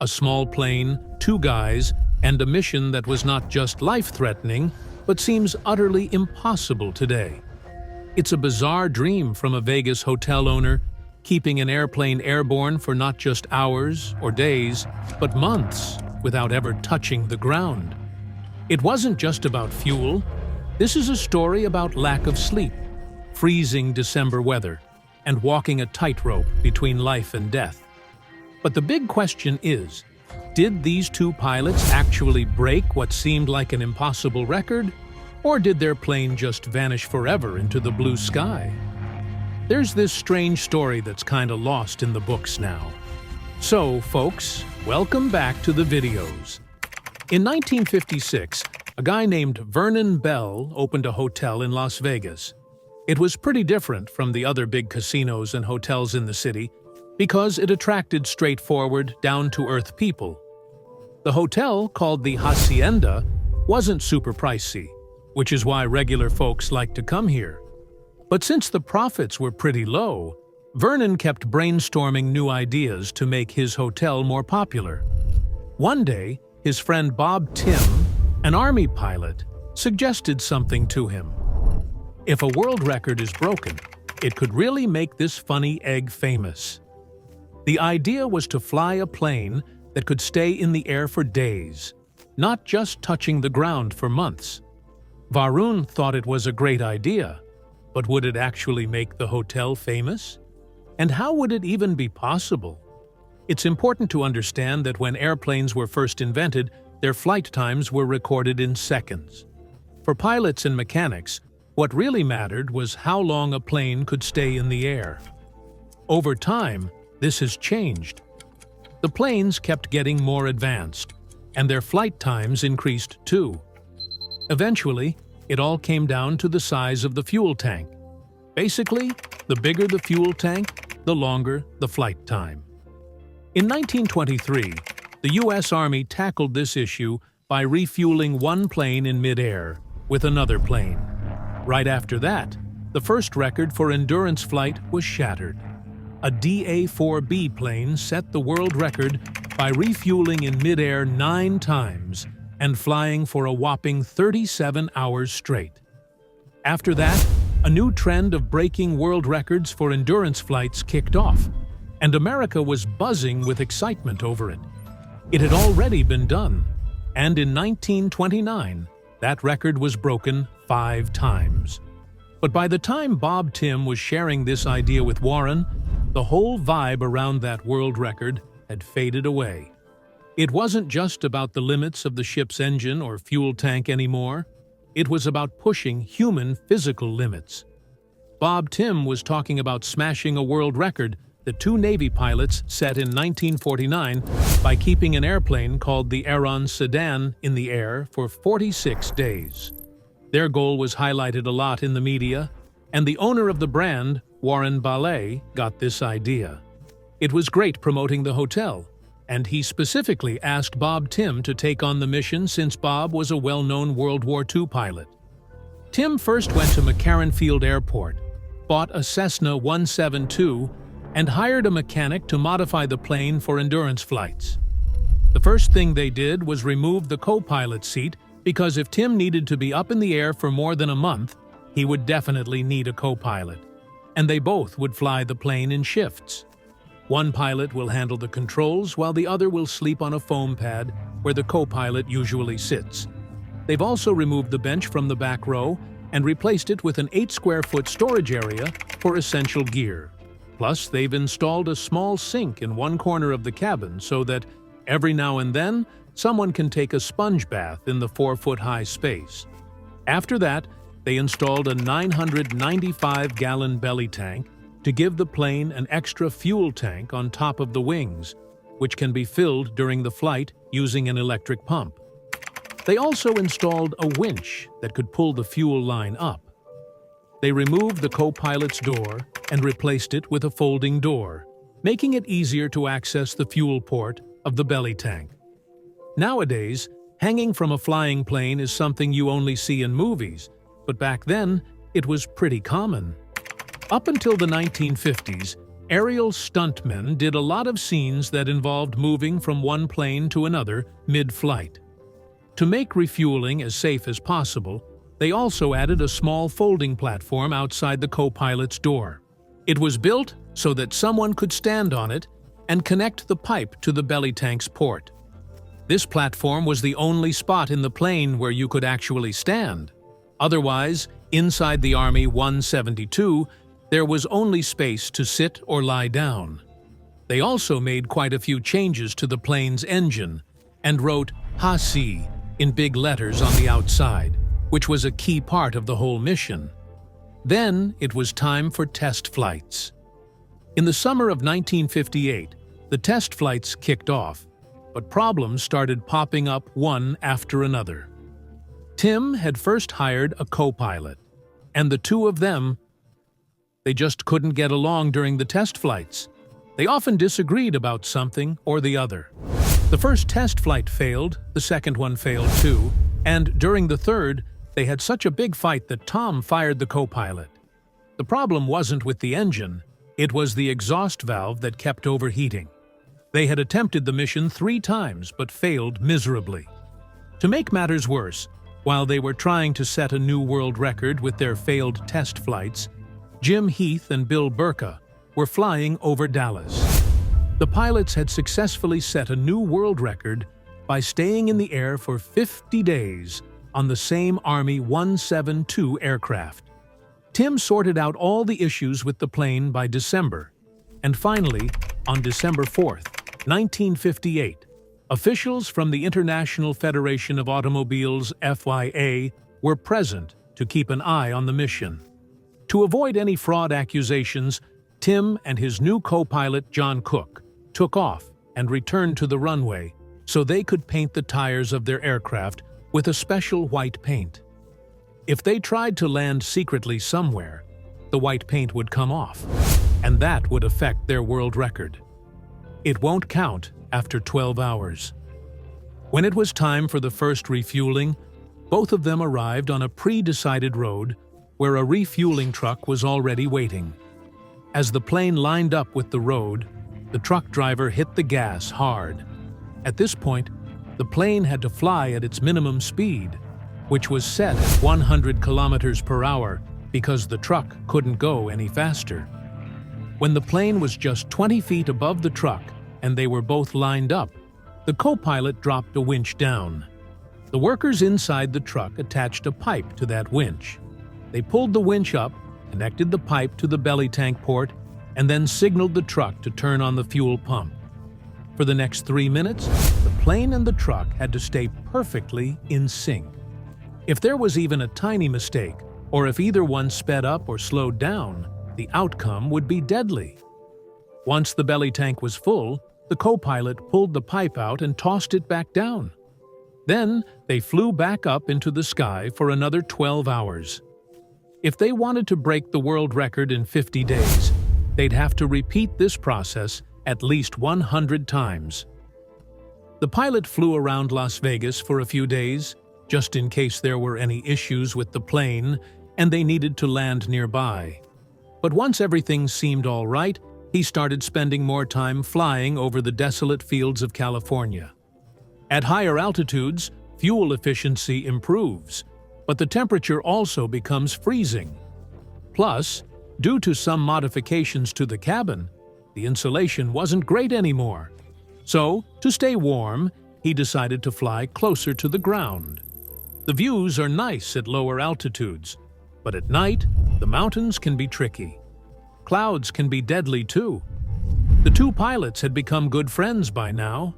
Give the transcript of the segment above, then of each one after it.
a small plane, two guys, and a mission that was not just life-threatening, but seems utterly impossible today. It's a bizarre dream from a Vegas hotel owner, keeping an airplane airborne for not just hours or days, but months without ever touching the ground. It wasn't just about fuel. This is a story about lack of sleep, freezing December weather, and walking a tightrope between life and death. But the big question is, did these two pilots actually break what seemed like an impossible record, or did their plane just vanish forever into the blue sky? There's this strange story that's kinda lost in the books now. So, folks, welcome back to the videos. In 1956, a guy named Vernon Bell opened a hotel in Las Vegas. It was pretty different from the other big casinos and hotels in the city because it attracted straightforward, down-to-earth people. The hotel, called the Hacienda, wasn't super pricey, which is why regular folks like to come here. But since the profits were pretty low, Vernon kept brainstorming new ideas to make his hotel more popular. One day, his friend Bob Tim, an Army pilot, suggested something to him. If a world record is broken, it could really make this funny egg famous. The idea was to fly a plane that could stay in the air for days, not just touching the ground for months. Varun thought it was a great idea, but would it actually make the hotel famous? And how would it even be possible? It's important to understand that when airplanes were first invented, their flight times were recorded in seconds. For pilots and mechanics, what really mattered was how long a plane could stay in the air. Over time, this has changed. The planes kept getting more advanced, and their flight times increased too. Eventually, it all came down to the size of the fuel tank. Basically, the bigger the fuel tank, the longer the flight time. In 1923, the U.S. Army tackled this issue by refueling one plane in midair with another plane. Right after that, the first record for endurance flight was shattered. A DA-4B plane set the world record by refueling in midair 9 times and flying for a whopping 37 hours straight. After that, a new trend of breaking world records for endurance flights kicked off, and America was buzzing with excitement over it. It had already been done, and in 1929, that record was broken 5 times. But by the time Bob Tim was sharing this idea with Warren, the whole vibe around that world record had faded away. It wasn't just about the limits of the ship's engine or fuel tank anymore. It was about pushing human physical limits. Bob Tim was talking about smashing a world record that 2 Navy pilots set in 1949 by keeping an airplane called the Airborne Sedan in the air for 46 days. Their goal was highlighted a lot in the media, and the owner of the brand, Warren Ballet, got this idea. It was great promoting the hotel, and he specifically asked Bob Tim to take on the mission since Bob was a well-known World War II pilot. Tim first went to McCarran Field Airport, bought a Cessna 172, and hired a mechanic to modify the plane for endurance flights. The first thing they did was remove the co-pilot seat because if Tim needed to be up in the air for more than a month, he would definitely need a co-pilot, and they both would fly the plane in shifts. One pilot will handle the controls while the other will sleep on a foam pad where the co-pilot usually sits. They've also removed the bench from the back row and replaced it with an 8-square-foot storage area for essential gear. Plus, they've installed a small sink in one corner of the cabin so that every now and then, someone can take a sponge bath in the 4-foot-high space. After that, they installed a 995-gallon belly tank to give the plane an extra fuel tank on top of the wings, which can be filled during the flight using an electric pump. They also installed a winch that could pull the fuel line up. They removed the co-pilot's door and replaced it with a folding door, making it easier to access the fuel port of the belly tank. Nowadays, hanging from a flying plane is something you only see in movies, but back then, it was pretty common. Up until the 1950s, Aerial stuntmen did a lot of scenes that involved moving from one plane to another mid-flight. To make refueling as safe as possible, they also added a small folding platform outside the co-pilot's door. It was built so that someone could stand on it and connect the pipe to the belly tank's port. This platform was the only spot in the plane where you could actually stand. Otherwise, inside the Army 172, there was only space to sit or lie down. They also made quite a few changes to the plane's engine and wrote HASI in big letters on the outside, which was a key part of the whole mission. Then it was time for test flights. In the summer of 1958, the test flights kicked off, but problems started popping up one after another. Tim had first hired a co-pilot, and the two of them, they just couldn't get along during the test flights. They often disagreed about something or the other. The first test flight failed, the second one failed too, and during the third, they had such a big fight that Tom fired the co-pilot. The problem wasn't with the engine, it was the exhaust valve that kept overheating. They had attempted the mission 3 times but failed miserably. To make matters worse, while they were trying to set a new world record with their failed test flights, Jim Heath and Bill Burka were flying over Dallas. The pilots had successfully set a new world record by staying in the air for 50 days on the same Army 172 aircraft. Tim sorted out all the issues with the plane by December, and finally, on December 4th, 1958, officials from the International Federation of Automobiles (FIA) were present to keep an eye on the mission. To avoid any fraud accusations, Tim and his new co-pilot John Cook took off and returned to the runway so they could paint the tires of their aircraft with a special white paint. If they tried to land secretly somewhere, the white paint would come off, and that would affect their world record. It won't count after 12 hours. When it was time for the first refueling, both of them arrived on a pre-decided road where a refueling truck was already waiting. As the plane lined up with the road, the truck driver hit the gas hard. At this point, the plane had to fly at its minimum speed, which was set at 100 kilometers per hour because the truck couldn't go any faster. When the plane was just 20 feet above the truck and they were both lined up, the co-pilot dropped a winch down. The workers inside the truck attached a pipe to that winch. They pulled the winch up, connected the pipe to the belly tank port, and then signaled the truck to turn on the fuel pump. For the next 3 minutes, the plane and the truck had to stay perfectly in sync. If there was even a tiny mistake, or if either one sped up or slowed down, the outcome would be deadly. Once the belly tank was full, the co-pilot pulled the pipe out and tossed it back down. Then they flew back up into the sky for another 12 hours. If they wanted to break the world record in 50 days, they'd have to repeat this process at least 100 times. The pilot flew around Las Vegas for a few days, just in case there were any issues with the plane and they needed to land nearby. But once everything seemed all right, he started spending more time flying over the desolate fields of California. At higher altitudes, fuel efficiency improves, but the temperature also becomes freezing. Plus, due to some modifications to the cabin, the insulation wasn't great anymore. So, to stay warm, he decided to fly closer to the ground. The views are nice at lower altitudes, but at night, the mountains can be tricky. Clouds can be deadly too. The two pilots had become good friends by now.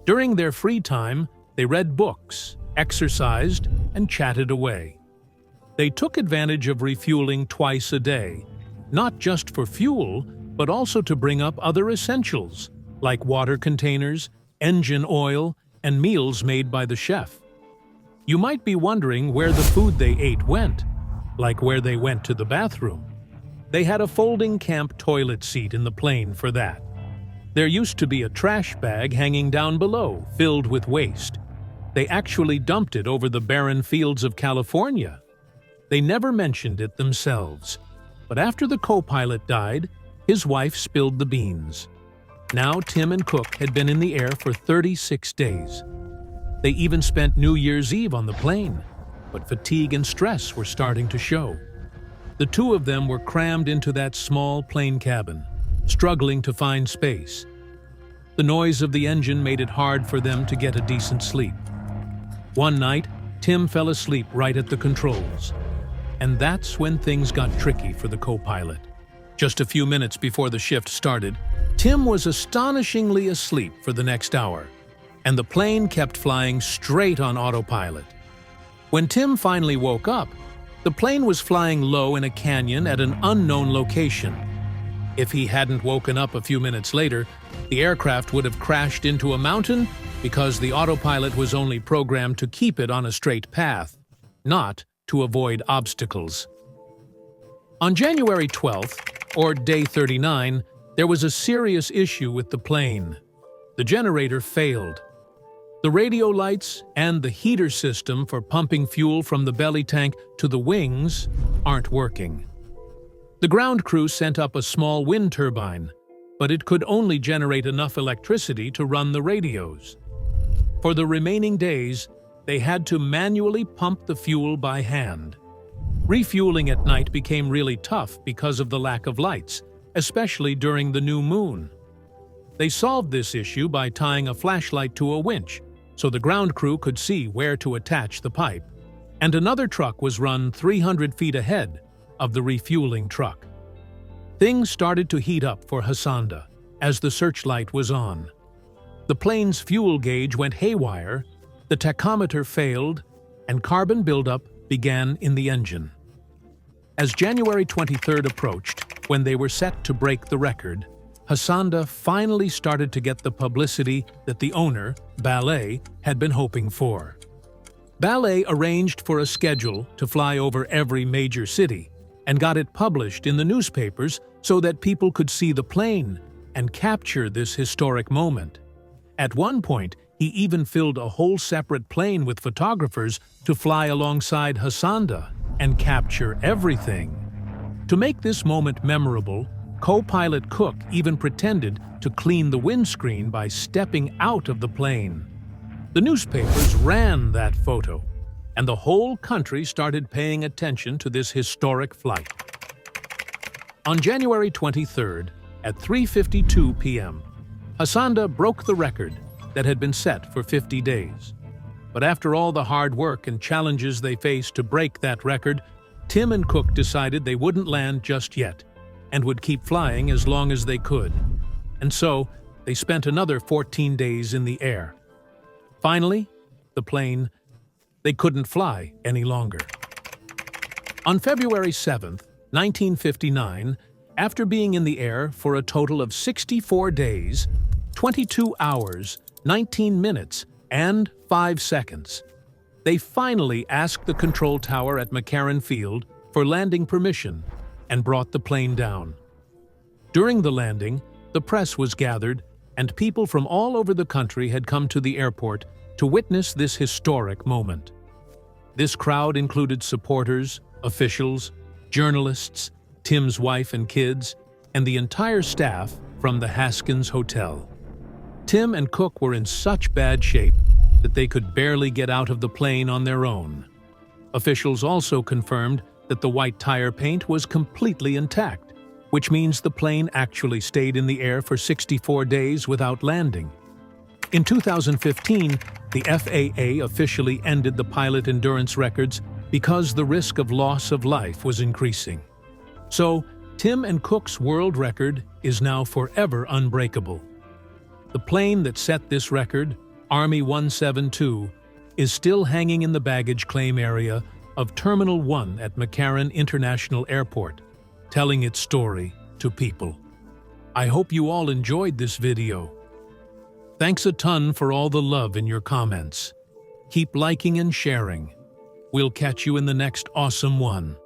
During their free time, they read books, exercised, and chatted away. They took advantage of refueling twice a day, not just for fuel, but also to bring up other essentials, like water containers, engine oil, and meals made by the chef. You might be wondering where the food they ate went, like where they went to the bathroom. They had a folding camp toilet seat in the plane for that. There used to be a trash bag hanging down below, filled with waste. They actually dumped it over the barren fields of California. They never mentioned it themselves, but after the co-pilot died, His wife spilled the beans. Now Tim and Cook had been in the air for 36 days. They even spent New Year's Eve on the plane, but fatigue and stress were starting to show. The two of them were crammed into that small plane cabin, struggling to find space. The noise of the engine made it hard for them to get a decent sleep. One night, Tim fell asleep right at the controls. And that's when things got tricky for the co-pilot. Just a few minutes before the shift started, Tim was astonishingly asleep for the next hour, and the plane kept flying straight on autopilot. When Tim finally woke up, the plane was flying low in a canyon at an unknown location. If he hadn't woken up a few minutes later, the aircraft would have crashed into a mountain because the autopilot was only programmed to keep it on a straight path, not to avoid obstacles. On January 12th, or day 39, there was a serious issue with the plane. The generator failed. The radio lights and the heater system for pumping fuel from the belly tank to the wings aren't working. The ground crew sent up a small wind turbine, but it could only generate enough electricity to run the radios. For the remaining days, they had to manually pump the fuel by hand. Refueling at night became really tough because of the lack of lights, especially during the new moon. They solved this issue by tying a flashlight to a winch so the ground crew could see where to attach the pipe, and another truck was run 300 feet ahead of the refueling truck. Things started to heat up for Hassanda as the searchlight was on. The plane's fuel gauge went haywire, the tachometer failed, and carbon buildup began in the engine. As January 23rd approached, when they were set to break the record, Hassanda finally started to get the publicity that the owner, Ballet, had been hoping for. Ballet arranged for a schedule to fly over every major city and got it published in the newspapers so that people could see the plane and capture this historic moment. At one point, he even filled a whole separate plane with photographers to fly alongside Hassanda and capture everything. To make this moment memorable, co-pilot Cook even pretended to clean the windscreen by stepping out of the plane. The newspapers ran that photo, and the whole country started paying attention to this historic flight. On January 23rd, at 3:52 p.m., Hassanda broke the record that had been set for 50 days. But after all the hard work and challenges they faced to break that record, Tim and Cook decided they wouldn't land just yet and would keep flying as long as they could. And so, they spent another 14 days in the air. Finally, the plane, they couldn't fly any longer. On February 7th, 1959, after being in the air for a total of 64 days, 22 hours, 19 minutes, and 5 seconds, they finally asked the control tower at McCarran Field for landing permission and brought the plane down. During the landing, the press was gathered, and people from all over the country had come to the airport to witness this historic moment. This crowd included supporters, officials, journalists, Tim's wife and kids, and the entire staff from the Haskins Hotel. Tim and Cook were in such bad shape that they could barely get out of the plane on their own. Officials also confirmed that the white tire paint was completely intact, which means the plane actually stayed in the air for 64 days without landing. In 2015, the FAA officially ended the pilot endurance records because the risk of loss of life was increasing. So, Tim and Cook's world record is now forever unbreakable. The plane that set this record, Army 172, is still hanging in the baggage claim area of Terminal 1 at McCarran International Airport, telling its story to people. I hope you all enjoyed this video. Thanks a ton for all the love in your comments. Keep liking and sharing. We'll catch you in the next awesome one.